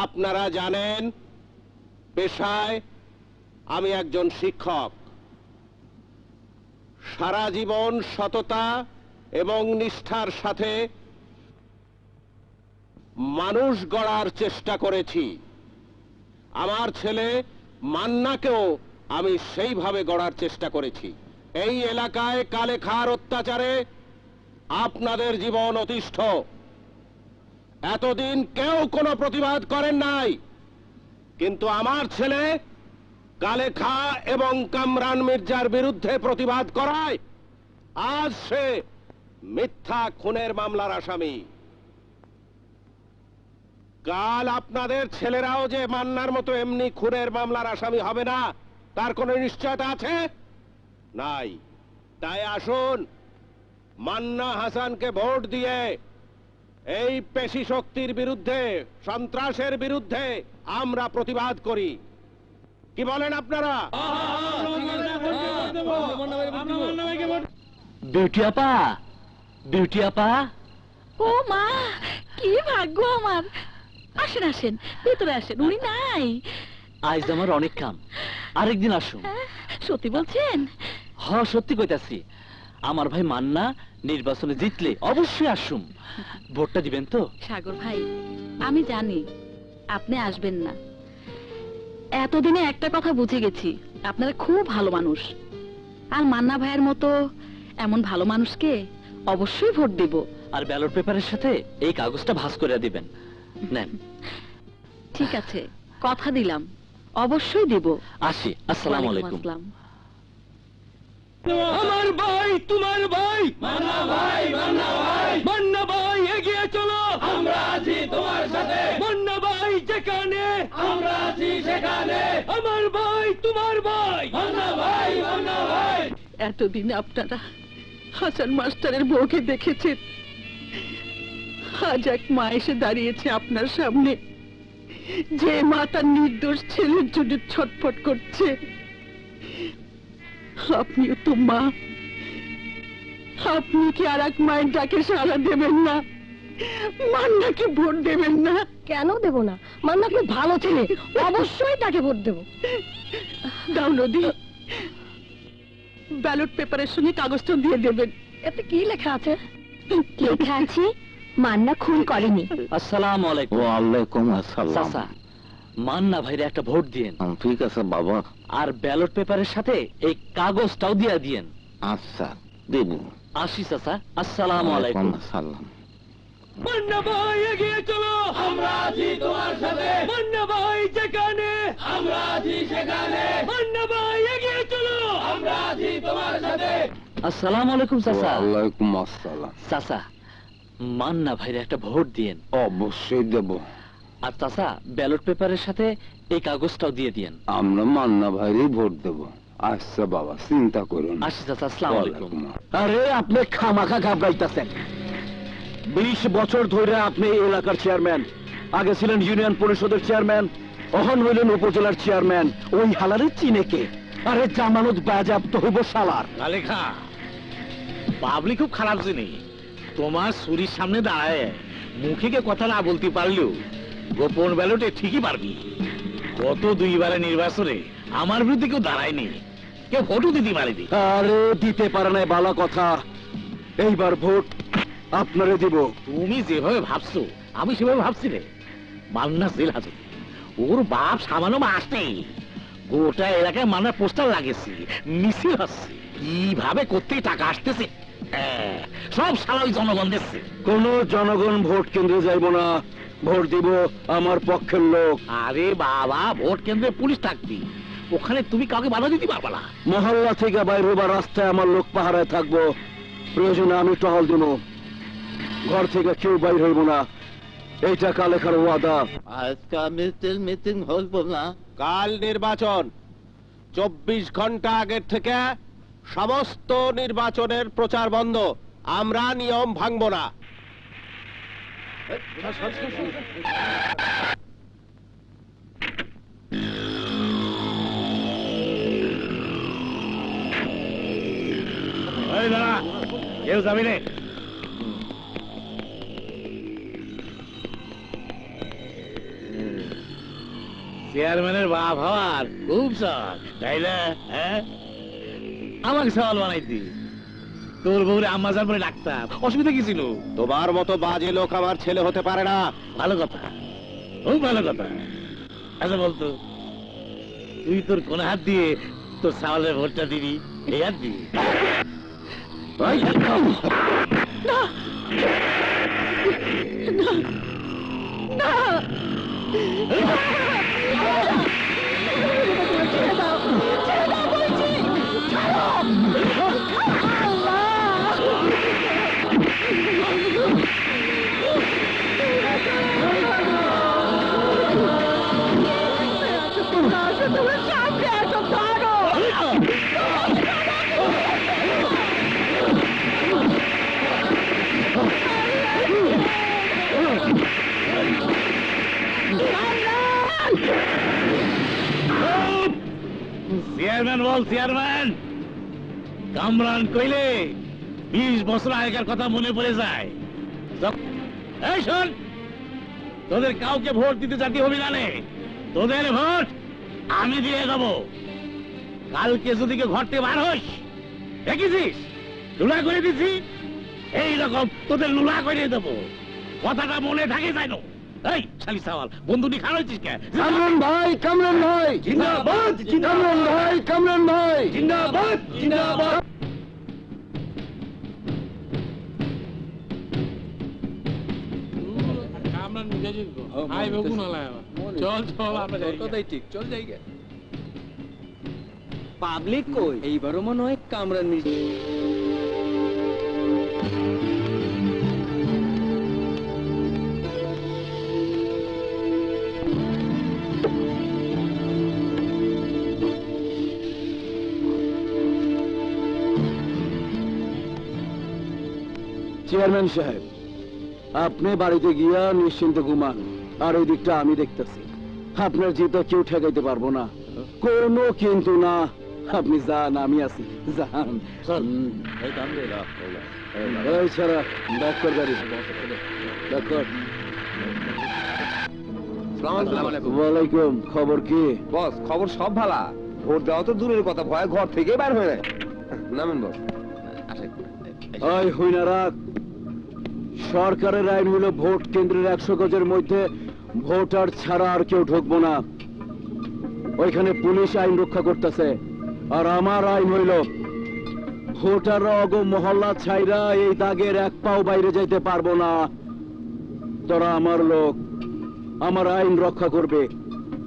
আপনারা জানেন পেশায় আমি একজন শিক্ষক। সারা জীবন সততা এবং নিষ্ঠার সাথে মানুষ গড়ার চেষ্টা করেছি। আমার ছেলে মান্নাকেও আমি সেইভাবে গড়ার চেষ্টা করেছি। এই এলাকায় কালেখার অত্যাচারে আপনাদের জীবন অতিষ্ঠ। এতদিন কেউ কোনো প্রতিবাদ করেন নাই, কিন্তু আমার ছেলে কালেখা এবং কামরান মির্জার বিরুদ্ধে প্রতিবাদ করায় আজ সে মিথ্যা খুনের মামলার আসামি। কাল আপনাদের ছেলেরাও যে মান্নার মতো এমনি খুনের মামলার আসামি হবে না তার কোনো নিশ্চয়তা আছে? নাই। তাই আসুন, মান্না হাসানকে ভোট দিয়ে এই পেশি শক্তির বিরুদ্ধে, সন্ত্রাসের বিরুদ্ধে আমরা প্রতিবাদ করি। কি বলেন আপনারা? বিউটি আপা, বিউটি আপা। ও মা, কি ভাগ্য আমার। আসেন আসেন, ভিতরে আসেন, উনি নাই। আজ আমার অনেক কাম, আরেকদিন আসুন। সত্যি বলছেন? হ, সত্যি কইতাছি। আমার ভাই মান্না নির্বাচনে জিতলে অবশ্যই আসুম। ভোটটা দিবেন তো? সাগর ভাই, আমি জানি আপনি আসবেন না। এতদিনে একটা কথা বুঝে গেছি, আপনারা খুব ভালো মানুষ। আর মান্না ভাইয়ের মতো এমন ভালো মানুষকে অবশ্যই ভোট দেব। আর ব্যালট পেপারের সাথে এই কাগজটা ভাঁজ করে দিবেন। নেন। ঠিক আছে, কথা দিলাম, অবশ্যই দেব। আসি, আসসালামু আলাইকুম। আসসালাম। আমার ভাই, তোমার ভাই, মান্না ভাই, মান্না ভাই, মান্না ভাই, এগিয়ে চলো, আমরা আছি তোমার সাথে। মান্না ভাই যেখানে, আমরা আছি সেখানে। আমার ভাই, তোমার ভাই, মান্না ভাই, মান্না ভাই। এতদিন আপনারা হাসান মাস্টারের বউকে দেখেছেন, আজ এক মা এসে দাঁড়িয়েছে আপনার সামনে, যে মা তার নির্দোষ ছেলের জন্য ছটফট করছে। আপনিও তো মা, আপনি কি আর এক মায়ের ডাকে সাড়া দেবেন না? মান্নাকে ভোট দেবেন না? কেন দেব না? মান্না খুব ভালো ছেলে, অবশ্যই তাকে ভোট দেব। দাও নদী, ব্যালট পেপারের সঙ্গে কাগজটা দিয়ে দেবেন। এতে কি লেখা আছে? লেখা আছে মান্না খুন করেনি। আসসালামু আলাইকুম। ওয়ালাইকুম আসসালাম। চাচা, মান্না ভাইরে একটা ভোট দিয়েন। ঠিক আছে বাবা। আর ব্যালট পেপারের সাথে এই কাগজটাও দিয়ে দিয়েন। আচ্ছা দেব। আসি চাচা, আসসালামু আলাইকুম। আসসালাম। মান্না ভাই এগিয়ে চলো, আমরা আছি তোমার সাথে। মান্না ভাই যেখানে, আমরা আছি সেখানে। মান্না ভাই এগিয়ে চলো, আমরা আছি তোমার সাথে। আসসালামু আলাইকুম চাচা। ওয়ালাইকুম আসসালাম। চাচা, মান্না ভাইরে একটা ভোট দিয়েন। অবশ্যই দেব। আর চাচা, ব্যালট পেপারের সাথে এই কাগজটাও দিয়ে দিয়েন। আমরা মান্না ভাইরই ভোট দেব। আচ্ছা বাবা, চিন্তা করুন। আসি চাচা, আসসালামু আলাইকুম। আরে আপনি খামাখা ঘাবড়াইতেছেন। 20 বছর ধরে আপনি এই এলাকার চেয়ারম্যান, আগে ছিলেন ইউনিয়ন পরিষদের চেয়ারম্যান, এখন হইলেন উপজেলার চেয়ারম্যান। ওই হালারে চিনে কে? আরে জামানত বাজেয়াপ্ত হইব শালার। কালেখা, পাবলিক খুব খারাপ জিনিস। তোমার ছুরির সামনে দাঁড়ায় মুখে কে কথা না বলতে পারলেও গোপন ব্যালটে ঠিকই পারবি। গত 2 বারে নির্বাচনে আমার বিরুদ্ধে কেউ দাঁড়ায়নি, কেউ ভোটও দিতে পারেনি। আরে দিতে পারে নাই বালা কথা, এইবার ভোট আপনারে দিব। তুমি যেভাবে ভাবছো আমি সেভাবে ভাবছি রে। মান্না জেল হাজত, ওর বাপ সামান্য মাস নেই। গোটা এলাকায় মান্নার পোস্টার লাগেছে, মিছিল হচ্ছে, কিভাবে করতে টাকা আসতেছে। সব সারা ওই জনগণ দিচ্ছে। কোন জনগণ ভোট কেন্দ্রে যাইব না, ভোট দিব আমার পক্ষের লোক। আরে বাবা, ভোট কেন্দ্রে পুলিশ থাকবি, ওখানে তুমি কাউকে বাধা দিতে পারবা না। মহল্লা থেকে বাইরে বা রাস্তায় আমার লোক পাহারায় থাকবো, প্রয়োজনে আমি টহল দিব। ঘর থেকে কেউ বাইর হইব না, এইটা কালেখার ওয়াদা। আজকে মিটিং হইব না। কাল নির্বাচন, 24 ঘন্টা আগের থেকে সমস্ত নির্বাচনের প্রচার বন্ধ। আমরা নিয়ম ভাঙব না। কেউ যাবি রে? চেয়ারম্যানের বাপ হওয়ার খুব শখ, তাই না? হ্যাঁ, আমাকে সওয়াল বানাইতি, তোর বউরে আম্মা জান বলে ডাকতাম, অসুবিধা কি ছিল? তোমার মতো বাজে লোক আমার ছেলে হতে পারে না। ভালো কথা, খুব ভালো কথা। আচ্ছা বলতো, তুই তোর কোন হাত দিয়ে তোর সাওয়ালের ভোটটা দিবি? এই হাত দিবি? চেয়ারম্যান বল, চেয়ারম্যান। কামরান কইলে 20 বছর আগেকার কথা মনে পড়ে যায়। এই শোন, তোদের কাউকে ভোট দিতে জাতি হবি না নে, তোদের ভোট আমি দিয়ে দেবো। কালকে যদি কেউ ঘর থেকে বার হস, দেখেছিস লুলা করে দিছি, এইরকম তোদের লুলা করে দেবো। কথাটা মনে থাকে যাই না? এই শালি সাওয়াল, বন্ধুটি খাওয়াইছিস কে? কামরান ভাই, কামরান ভাই, জিন্দাবাদ, কামরান ভাই, কামরান ভাই, জিন্দাবাদ, জিন্দাবাদ। পাবলিক কই? এইবারও মনে হয় কামরান মির্জা। চেয়ারম্যান সাহেব, আপনি বাড়িতে গিয়া নিশ্চিন্ত ঘুমান, আর ওই দিকটা আমি দেখতেছি। আপনার জিতা কেউ ঠেকাইতে পারবো না, কোনো কিন্তু না। আপনি যান, আমি আছি, যান। এই ছাড়া ব্যাক কর গাড়ি, ব্যাক কর। ওয়ালাইকুম, খবর কি? বস, খবর সব ভালা। ভোট দেওয়া তো দূরের কথা, ভয় ঘর থেকে বাইর হয়ে যায়। নামেন বস। ওই হইনা রাখ। সরকারের আইন হইল ভোট কেন্দ্রের 100 গজের মধ্যে ভোটার ছাড়া আর কেউ ঢুকবো না। ওইখানে পুলিশ আইন রক্ষা করতেছে, আর আমার আইন হইল ভোটার অগ মহল্লা ছাইরা এই দাগের এক পাও বাইরে যাইতে পারবো না। তোরা আমার লোক, আমার আইন রক্ষা করবে।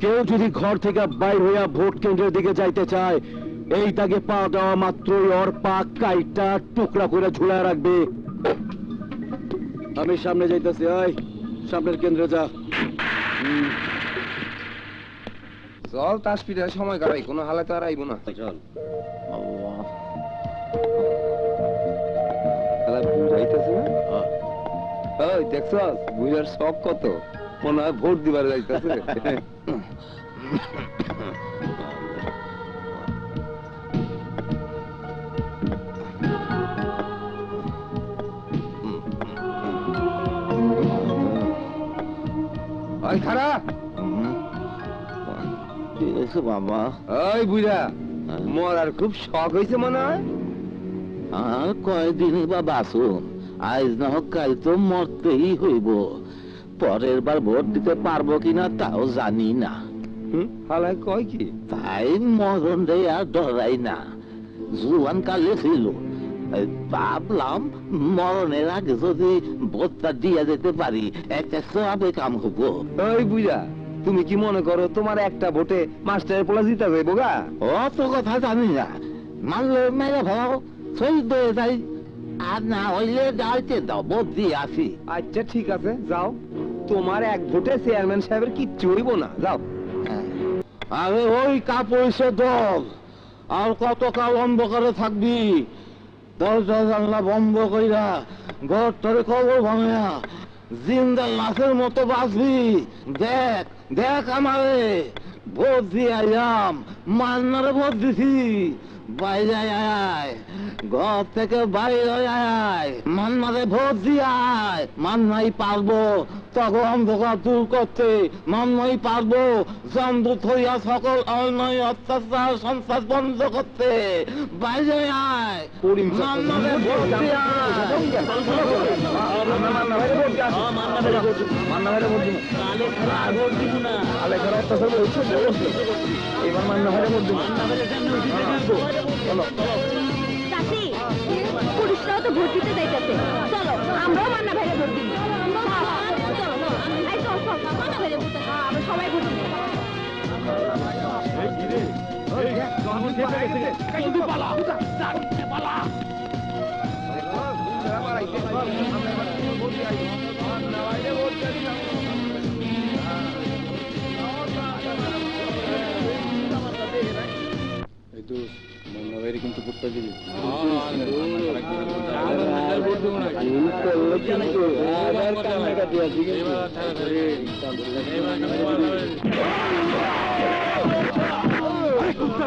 কেউ যদি ঘর থেকে বাইর হইয়া ভোট কেন্দ্রের দিকে যাইতে চায়, এই দাগে পা দেওয়া মাত্রই ওর পা কাইটা টুকরা করে ঝুলায় রাখবে। আমি সামনে যাইতেছি, ওই সামনের কেন্দ্রে যা। চল, তাস পিঠে সময় কাটাই, কোনো হালাতে আর আইব না। চল। বুঝাইতেছে না? ওই দেখছ বুঝার শখ কত, মনে হয় ভোট দিবার যাইতেছে। ওই খারা, বাবা, ওই বুঝা মরার খুব শখ হয়েছে মনে হয়। আর কয়দিনই বা বাঁচুন, আজ না হোক কাল তো মরতেই হইব। পরের বার ভোট দিতে পারবো কিনা তাও জানি না। হালায় কয় কি? তাই মরণ রে আর ডরাই না। জুয়ান কালে ছিল, ভাবলাম মরণের আগে যদি ভোটটা দিয়ে যেতে পারি একটা সবে কাম হবো। ওই বুঝা, তুমি কি মনে করো তোমার একটা ভোটে মাস্টারের পোলা জিতা যাইবো গা? অত কথা জানি না, মানলে মেরে ভাও শহীদ হয়ে যাই, আর না হইলে যাইতে দাও, ভোট দিয়ে আসি। আচ্ছা ঠিক আছে, যাও। তোমার এক ভোটে চেয়ারম্যান সাহেবের কিচ্ছু হইব না, যাও। আরে ওই কাপড়ছে দল, আর কত কাল অন্ধকারে থাকবি? দরজা জানলা বন্ধ কইরা ঘর তোরে কবর ভাঙা জিন্দা লাশের মতো বাঁচবি। দেখ দেখ আমারে, ভোট দিয়ে আইলাম, মান্নারে ভোট দিছি, বাইরে আয়, ঘর থেকে বাইরে আয়, মান্নারে ভোট দিয়ে আয়। মান্নাই পারবো তখন অন্ধকার দূর করতে, মান্নাই পারবো জমদূত হইয়া সকল অন্যায় অত্যাচার সন্ত্রাস বন্ধ করতে। বাইরে আয়, মান্নারে ভোট দিয়ে চাচি, পুলিশরাও তো ভোট দিতে যাইতেছে, চলো আমরাও মান্না ভাইরে ভোট দিব। এই চল, চল, মান্না ভাইরে ভোট দিব। আমরা সবাই ভোট দিব।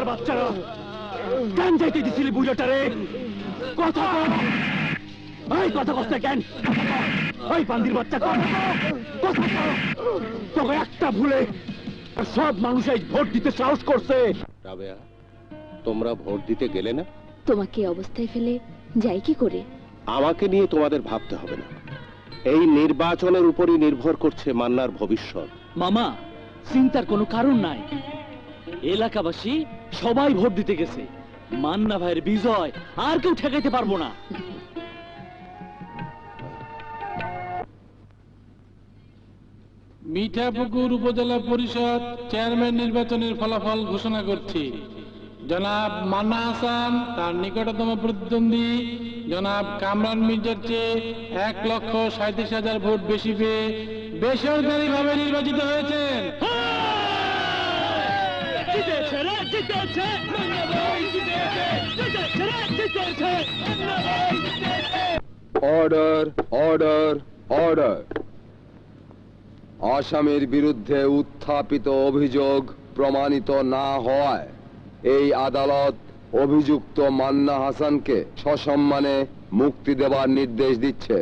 বাচ্চারা কেন যাইতে দিছিলি বুঝাটারে? কথা কও। এই কথা কষ্ট কেন? ওই পান্দির বাচ্চা কথা কও। তবে একটা ভুলে সব মানুষ এই ভোট দিতে সাহস করছে। রাবেয়া, তোমরা ভোট দিতে গেলে না? তোমাকে এই অবস্থায় ফেলে যাই কি করে? আমাকে নিয়ে তোমাদের ভাবতে হবে না। এই নির্বাচনের উপরই নির্ভর করছে মান্নার ভবিষ্যৎ। মামা, চিন্তার কোনো কারণ নাই। এলাকাবাসী সবাই ভোট দিতে গেছে। মান্না ভাইয়ের বিজয় আর কেউ ঠেকাইতে পারবো না। মিঠাপুকুর উপজেলা পরিষদ চেয়ারম্যান নির্বাচনের ফলাফল ঘোষণা করছি। জনাব মান্না হাসান তার নিকটতম প্রতিদ্বন্দ্বী জনাব কামরান মির্জার চেয়ে 1,37,000 ভোট বেশি পেয়ে বেসরকারিভাবে নির্বাচিত হয়েছেন। Order, order, order. আসামির বিরুদ্ধে উত্থাপিত অভিযোগ প্রমাণিত না হওয়ায় এই আদালত অভিযুক্ত মান্না হাসানকে সসম্মানে মুক্তি দেওয়ার নির্দেশ দিচ্ছে।